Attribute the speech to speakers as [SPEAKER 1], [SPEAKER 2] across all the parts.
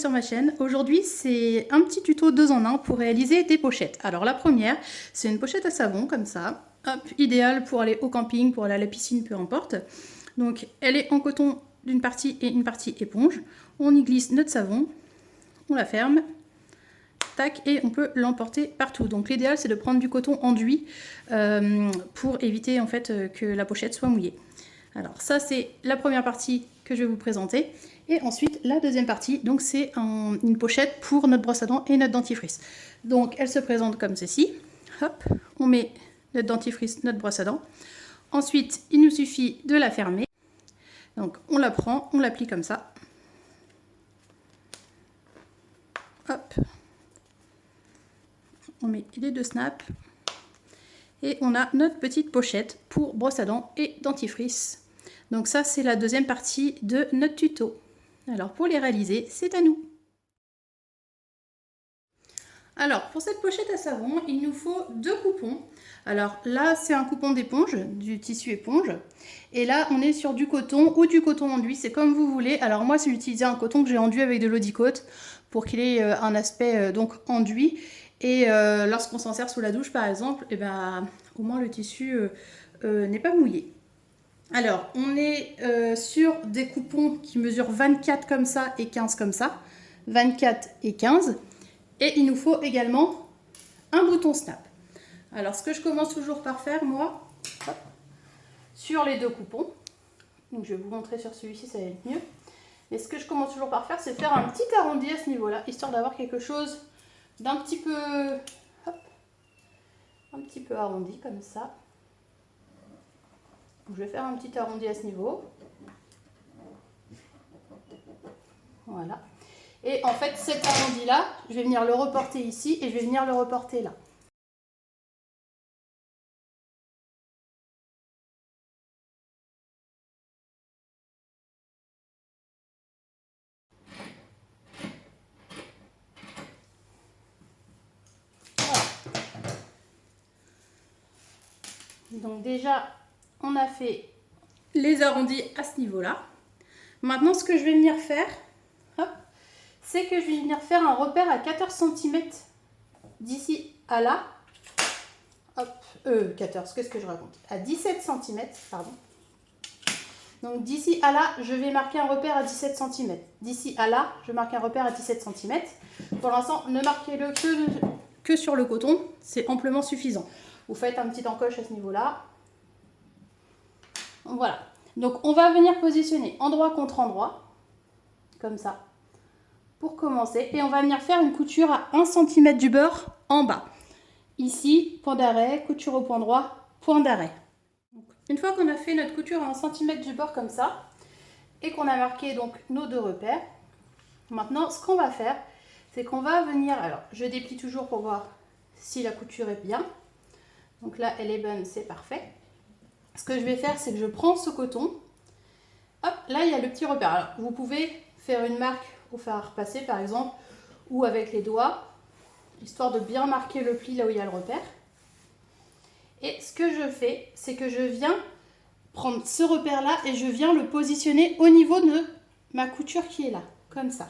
[SPEAKER 1] sur ma chaîne. Aujourd'hui, c'est un petit tuto 2 en 1 pour réaliser des pochettes. Alors la première, c'est une pochette à savon comme ça, hop, idéale pour aller au camping, pour aller à la piscine, peu importe. Donc elle est en coton d'une partie et une partie éponge. On y glisse notre savon, on la ferme, tac, et on peut l'emporter partout. Donc l'idéal, c'est de prendre du coton enduit pour éviter en fait que la pochette soit mouillée. Alors ça, c'est la première partie que je vais vous présenter. Et ensuite, la deuxième partie, donc c'est une pochette pour notre brosse à dents et notre dentifrice. Donc elle se présente comme ceci. Hop, on met notre dentifrice, notre brosse à dents. Ensuite, il nous suffit de la fermer. Donc on la prend, on l'applique comme ça. Hop. On met les deux snaps. Et on a notre petite pochette pour brosse à dents et dentifrice. Donc ça, c'est la deuxième partie de notre tuto. Alors pour les réaliser, c'est à nous. Alors pour cette pochette à savon, il nous faut 2 coupons. Alors là, c'est un coupon d'éponge, du tissu éponge. Et là, on est sur du coton ou du coton enduit, c'est comme vous voulez. Alors moi, j'ai utilisé un coton que j'ai enduit avec de l'eau d'Icote pour qu'il ait un aspect donc enduit. Et lorsqu'on s'en sert sous la douche par exemple, et ben, au moins le tissu n'est pas mouillé. Alors on est sur des coupons qui mesurent 24 comme ça et 15 comme ça. 24 et 15. Et il nous faut également un bouton snap. Alors ce que je commence toujours par faire moi, hop, sur les 2 coupons, donc je vais vous montrer sur celui-ci, ça va être mieux. Mais ce que je commence toujours par faire, c'est faire un petit arrondi à ce niveau-là, histoire d'avoir quelque chose d'un petit peu, hop, un petit peu arrondi comme ça. Donc, je vais faire un petit arrondi à ce niveau. Voilà. Et en fait, cet arrondi-là, je vais venir le reporter ici et je vais venir le reporter là. Donc déjà, on a fait les arrondis à ce niveau-là. Maintenant, ce que je vais venir faire, c'est que je vais venir faire un repère à 14 cm d'ici à là. Hop, 14, qu'est-ce que je raconte? À 17 cm, pardon. Donc d'ici à là, je vais marquer un repère à 17 cm. D'ici à là, je marque un repère à 17 cm. Pour l'instant, ne marquez-le que sur le coton, c'est amplement suffisant. Vous faites un petit encoche à ce niveau-là. Voilà. Donc on va venir positionner endroit contre endroit, comme ça, pour commencer. Et on va venir faire une couture à 1 cm du bord en bas. Ici, point d'arrêt, couture au point droit, point d'arrêt. Une fois qu'on a fait notre couture à 1 cm du bord comme ça, et qu'on a marqué donc nos 2 repères, maintenant ce qu'on va faire, c'est qu'on va venir, alors je déplie toujours pour voir si la couture est bien. Donc là, elle est bonne, c'est parfait. Ce que je vais faire, c'est que je prends ce coton. Hop, là, il y a le petit repère. Alors, vous pouvez faire une marque au fer à repasser, par exemple, ou avec les doigts, histoire de bien marquer le pli là où il y a le repère. Et ce que je fais, c'est que je viens prendre ce repère-là et je viens le positionner au niveau de ma couture qui est là, comme ça.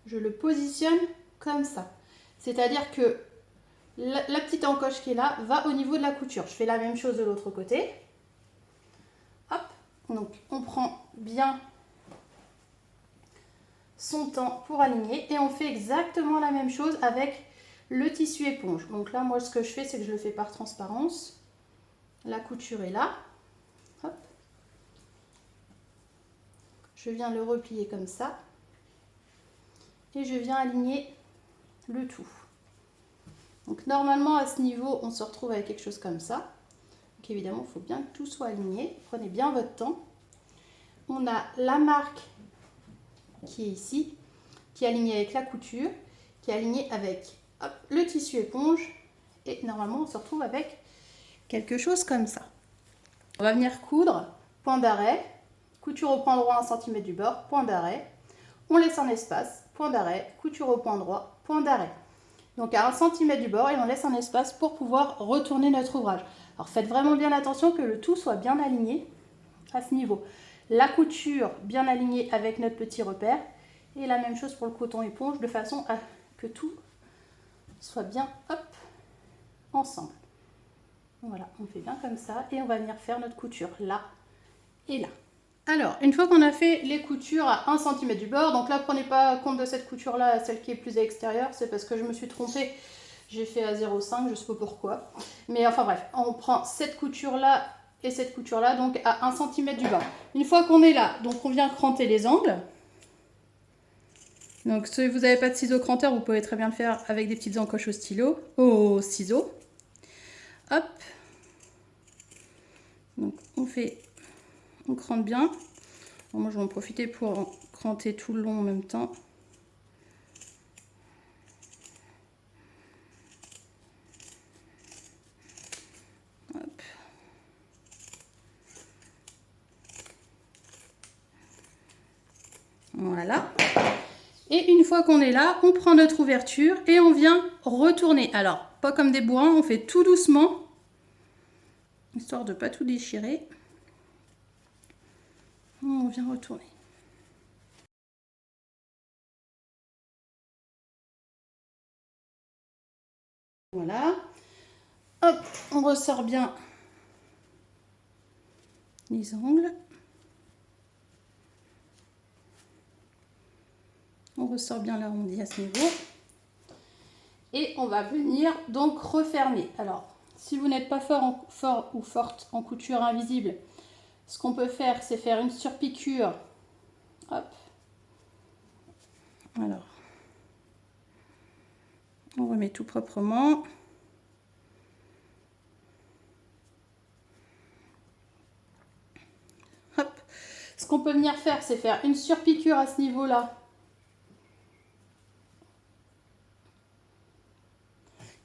[SPEAKER 1] Je le positionne comme ça. C'est-à-dire que la petite encoche qui est là va au niveau de la couture. Je fais la même chose de l'autre côté. Hop, donc on prend bien son temps pour aligner et on fait exactement la même chose avec le tissu éponge. Donc là, moi, ce que je fais, c'est que je le fais par transparence. La couture est là. Hop. Je viens le replier comme ça. Et je viens aligner le tout. Donc normalement à ce niveau on se retrouve avec quelque chose comme ça. Donc évidemment il faut bien que tout soit aligné. Prenez bien votre temps. On a la marque qui est ici, qui est alignée avec la couture, qui est alignée avec hop, le tissu éponge. Et normalement on se retrouve avec quelque chose comme ça. On va venir coudre, point d'arrêt, couture au point droit 1 cm du bord, point d'arrêt. On laisse un espace, point d'arrêt, couture au point droit, point d'arrêt. Donc à 1 cm du bord et on laisse un espace pour pouvoir retourner notre ouvrage. Alors faites vraiment bien attention que le tout soit bien aligné à ce niveau. la couture bien alignée avec notre petit repère. Et la même chose pour le coton éponge, de façon à que tout soit bien, hop, ensemble. Voilà, on fait bien comme ça et on va venir faire notre couture là et là. Alors, une fois qu'on a fait les coutures à 1 cm du bord, donc là, prenez pas compte de cette couture-là, celle qui est plus à l'extérieur, c'est parce que je me suis trompée. J'ai fait à 0,5, je sais pas pourquoi. Mais enfin bref, on prend cette couture-là et cette couture-là, donc à 1 cm du bord. Une fois qu'on est là, donc on vient cranter les angles. Donc si vous n'avez pas de ciseaux cranteurs, vous pouvez très bien le faire avec des petites encoches au stylo, au ciseau. Hop. Donc on crante bien. Bon, moi je vais en profiter pour en cranter tout le long en même temps. Hop. Voilà. Et une fois qu'on est là, on prend notre ouverture et on vient retourner. Alors, pas comme des bourrins, on fait tout doucement, histoire de ne pas tout déchirer. On vient retourner. Voilà. Hop, on ressort bien les angles. On ressort bien l'arrondi à ce niveau. Et on va venir donc refermer. Alors, si vous n'êtes pas fort ou forte en couture invisible, ce qu'on peut faire, c'est faire une surpiqûre. Hop. Alors, on remet tout proprement. Hop. Ce qu'on peut venir faire, c'est faire une surpiqûre à ce niveau-là.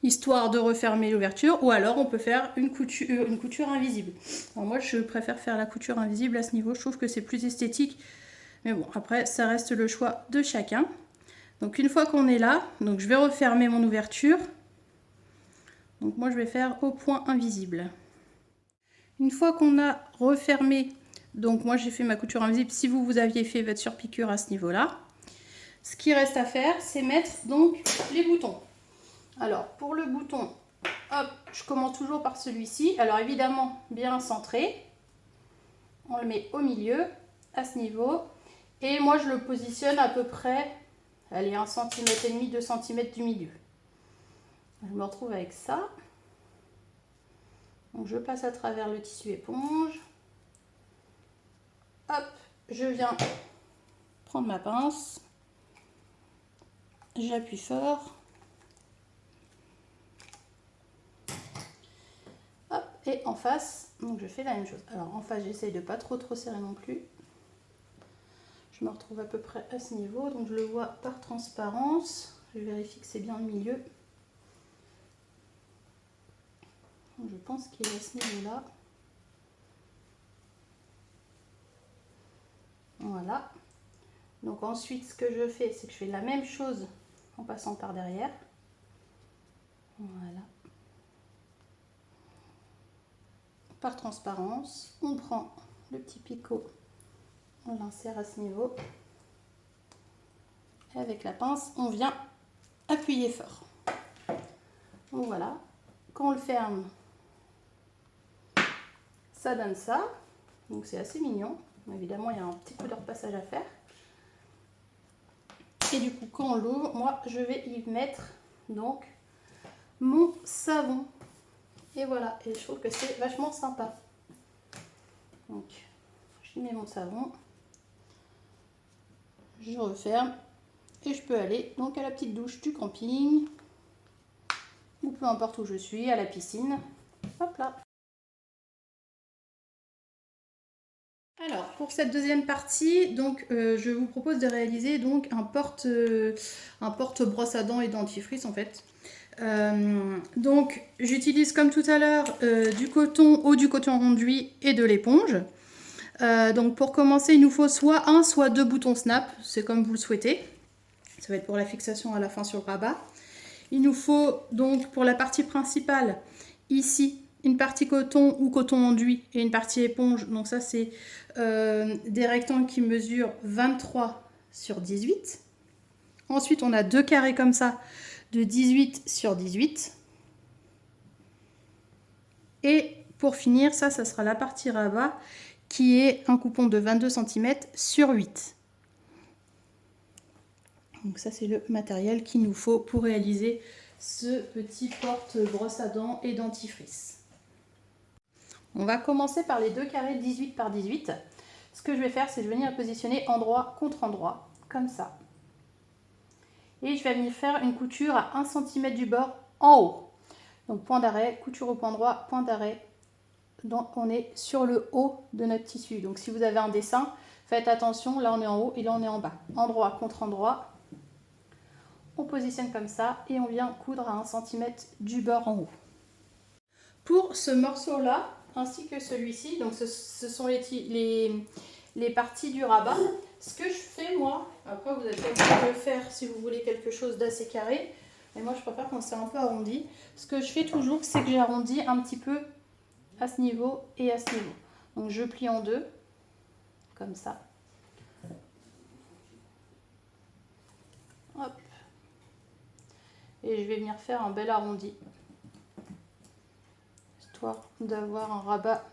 [SPEAKER 1] Histoire de refermer l'ouverture, ou alors on peut faire une couture invisible. Alors moi je préfère faire la couture invisible à ce niveau, je trouve que c'est plus esthétique, mais bon après ça reste le choix de chacun. Donc une fois qu'on est là, donc je vais refermer mon ouverture, donc moi je vais faire au point invisible. Une fois qu'on a refermé, donc moi j'ai fait ma couture invisible, si vous aviez fait votre surpiqûre à ce niveau là, ce qui reste à faire c'est mettre donc les boutons. Alors, pour le bouton, hop, je commence toujours par celui-ci. Alors, évidemment, bien centré. On le met au milieu, à ce niveau. Et moi, je le positionne à peu près, allez, 1,5 cm, 2 cm du milieu. Je me retrouve avec ça. Donc, je passe à travers le tissu éponge. Hop, je viens prendre ma pince. J'appuie fort. Et en face, donc je fais la même chose. Alors en face, j'essaye de pas trop serrer non plus. Je me retrouve à peu près à ce niveau, donc je le vois par transparence. Je vérifie que c'est bien le milieu. Donc, je pense qu'il est à ce niveau-là. Voilà. Donc ensuite, ce que je fais, c'est que je fais la même chose en passant par derrière. Voilà. Par transparence, on prend le petit picot, on l'insère à ce niveau. Et avec la pince, on vient appuyer fort. Donc voilà, quand on le ferme, ça donne ça. Donc c'est assez mignon. Évidemment, il y a un petit peu de repassage à faire. Et du coup, quand on l'ouvre, moi, je vais y mettre donc mon savon. Et voilà, et je trouve que c'est vachement sympa. Donc, j'y mets mon savon. Je referme. Et je peux aller donc à la petite douche du camping. Ou peu importe où je suis, à la piscine. Hop là. Alors, pour cette deuxième partie, donc, je vous propose de réaliser donc un porte brosse à dents et dentifrice en fait. Donc j'utilise comme tout à l'heure du coton ou du coton enduit et de l'éponge. Donc pour commencer, il nous faut soit un, soit deux boutons snap, c'est comme vous le souhaitez. Ça va être pour la fixation à la fin sur le rabat. Il nous faut donc pour la partie principale, ici, une partie coton ou coton enduit et une partie éponge. Donc ça c'est des rectangles qui mesurent 23 sur 18. Ensuite on a deux carrés comme ça de 18 sur 18. Et pour finir, ça sera la partie rabat qui est un coupon de 22 cm sur 8. Donc ça c'est le matériel qu'il nous faut pour réaliser ce petit porte-brosse à dents et dentifrice. On va commencer par les deux carrés 18 par 18. Ce que je vais faire, c'est que je vais venir positionner endroit contre endroit, comme ça. Et je vais venir faire une couture à 1 cm du bord en haut. Donc point d'arrêt, couture au point droit, point d'arrêt. Donc on est sur le haut de notre tissu. Donc si vous avez un dessin, faites attention, là on est en haut et là on est en bas. Endroit contre endroit. On positionne comme ça et on vient coudre à 1 cm du bord en haut. Pour ce morceau-là, ainsi que celui-ci, donc ce sont les parties du rabat. Ce que je fais moi, après vous êtes obligé de le faire si vous voulez quelque chose d'assez carré, mais moi je préfère quand c'est un peu arrondi. Ce que je fais toujours, c'est que j'arrondis un petit peu à ce niveau et à ce niveau. Donc je plie en deux, comme ça. Hop. Et je vais venir faire un bel arrondi, histoire d'avoir un rabat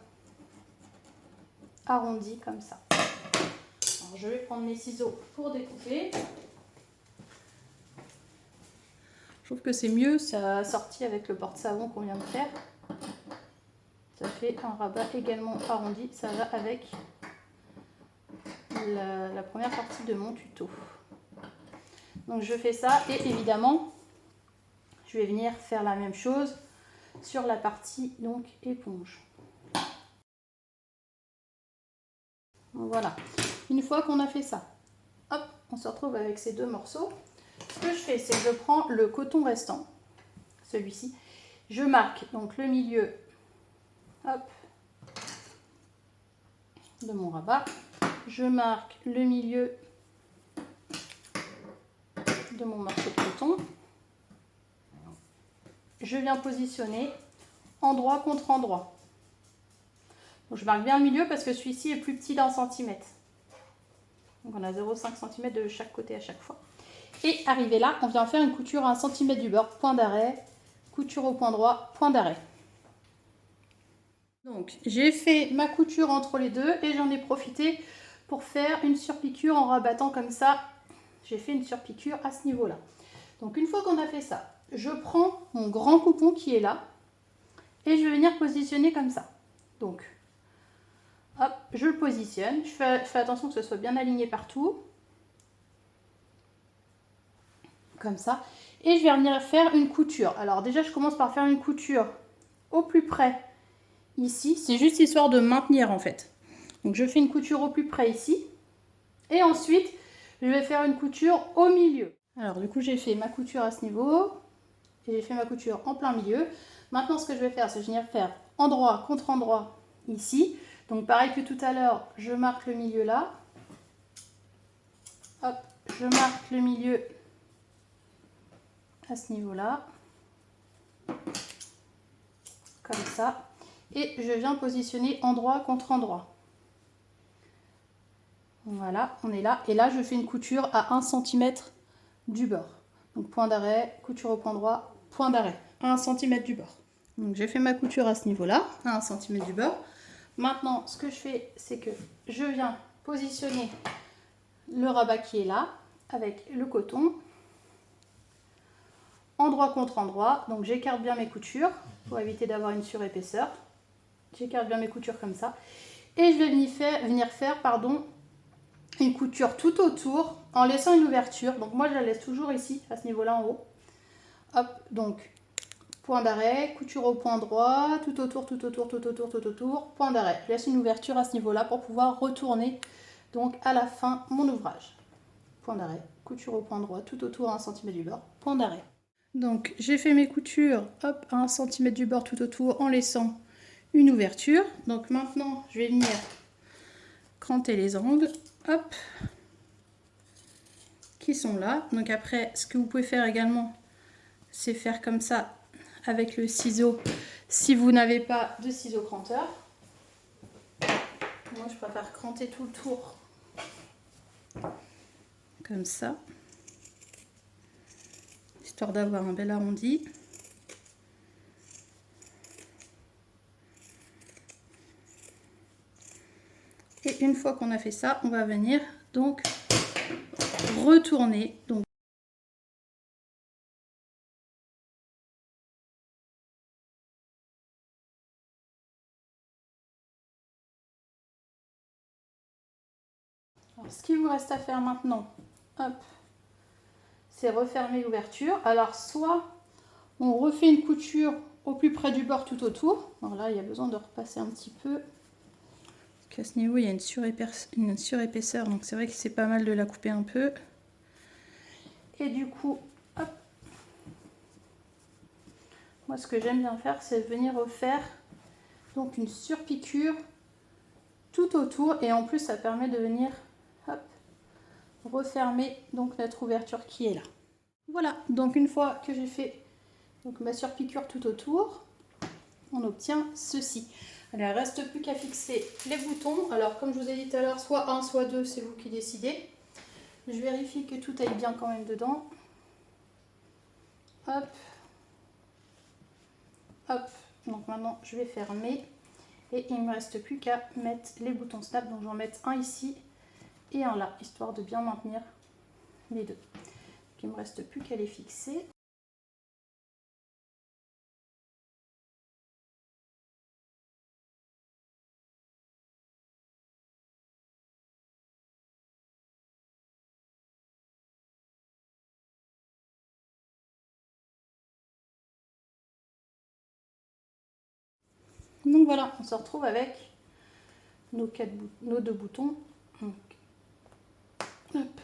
[SPEAKER 1] arrondi comme ça. Alors, je vais prendre mes ciseaux pour découper. Je trouve que c'est mieux, ça a sorti avec le porte-savon qu'on vient de faire. Ça fait un rabat également arrondi, ça va avec la première partie de mon tuto. Donc je fais ça et évidemment, je vais venir faire la même chose sur la partie donc éponge. Voilà, une fois qu'on a fait ça, hop, on se retrouve avec ces deux morceaux. Ce que je fais, c'est que je prends le coton restant, celui-ci, je marque donc le milieu, hop, de mon rabat, je marque le milieu de mon morceau de coton, je viens positionner endroit contre endroit. Donc je marque bien le milieu parce que celui-ci est plus petit d'1 cm. Donc on a 0,5 cm de chaque côté à chaque fois. Et arrivé là, on vient faire une couture à 1 cm du bord, point d'arrêt, couture au point droit, point d'arrêt. Donc j'ai fait ma couture entre les deux et j'en ai profité pour faire une surpiqûre en rabattant comme ça. J'ai fait une surpiqûre à ce niveau-là. Donc une fois qu'on a fait ça, je prends mon grand coupon qui est là et je vais venir positionner comme ça. Donc hop, je le positionne, je fais attention que ce soit bien aligné partout. Comme ça. Et je vais venir faire une couture. Alors déjà, je commence par faire une couture au plus près ici. C'est juste histoire de maintenir en fait. Donc je fais une couture au plus près ici. Et ensuite, je vais faire une couture au milieu. Alors du coup, j'ai fait ma couture à ce niveau. Et j'ai fait ma couture en plein milieu. Maintenant, ce que je vais faire, c'est que je vais venir faire endroit contre endroit ici. Donc pareil que tout à l'heure, je marque le milieu là. Hop, je marque le milieu à ce niveau-là. Comme ça. Et je viens positionner endroit contre endroit. Voilà, on est là. Et là, je fais une couture à 1 cm du bord. Donc point d'arrêt, couture au point droit, point d'arrêt, 1 cm du bord. Donc j'ai fait ma couture à ce niveau-là, à 1 cm du bord. Maintenant, ce que je fais, c'est que je viens positionner le rabat qui est là, avec le coton, endroit contre endroit. Donc j'écarte bien mes coutures, pour éviter d'avoir une surépaisseur. J'écarte bien mes coutures comme ça. Et je vais venir faire une couture tout autour, en laissant une ouverture. Donc moi, je la laisse toujours ici, à ce niveau-là en haut. Hop, donc point d'arrêt, couture au point droit, tout autour, tout autour, tout autour, tout autour, point d'arrêt. Je laisse une ouverture à ce niveau-là pour pouvoir retourner donc à la fin mon ouvrage. Point d'arrêt, couture au point droit, tout autour à 1 cm du bord, point d'arrêt. Donc j'ai fait mes coutures, hop, à 1 cm du bord tout autour en laissant une ouverture. Donc maintenant, je vais venir cranter les angles, hop, qui sont là. Donc après, ce que vous pouvez faire également, c'est faire comme ça avec le ciseau si vous n'avez pas de ciseau cranteur. Moi je préfère cranter tout le tour comme ça, histoire d'avoir un bel arrondi. Et une fois qu'on a fait ça, on va venir donc retourner. Donc, alors, ce qu'il vous reste à faire maintenant, hop, c'est refermer l'ouverture. Alors soit on refait une couture au plus près du bord tout autour. Alors là, il y a besoin de repasser un petit peu. Parce qu'à ce niveau, il y a une surépaisseur, donc c'est vrai que c'est pas mal de la couper un peu. Et du coup, hop, moi ce que j'aime bien faire, c'est venir refaire donc une surpiqûre tout autour. Et en plus, ça permet de venir, hop, refermer donc notre ouverture qui est là. Voilà, donc une fois que j'ai fait donc ma surpiqûre tout autour, on obtient ceci. Alors, il ne reste plus qu'à fixer les boutons. Alors, comme je vous ai dit tout à l'heure, soit un, soit deux, c'est vous qui décidez. Je vérifie que tout aille bien quand même dedans. Hop. Hop. Donc maintenant, je vais fermer. Et il ne me reste plus qu'à mettre les boutons snap. Donc, je vais en mettre un ici et un là, histoire de bien maintenir les deux. Donc, il ne me reste plus qu'à les fixer. Donc voilà, on se retrouve avec nos deux boutons. Donc, hop.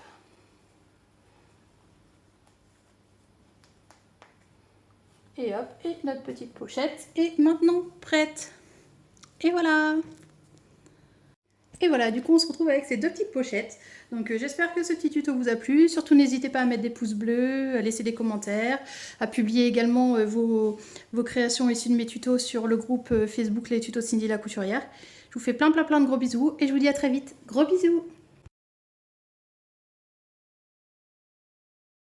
[SPEAKER 1] Et hop, et notre petite pochette est maintenant prête. Et voilà! Et voilà, du coup on se retrouve avec ces deux petites pochettes. Donc j'espère que ce petit tuto vous a plu. Surtout n'hésitez pas à mettre des pouces bleus, à laisser des commentaires, à publier également vos créations issues de mes tutos sur le groupe Facebook Les Tutos Cindy la Couturière. Je vous fais plein de gros bisous et je vous dis à très vite. Gros bisous!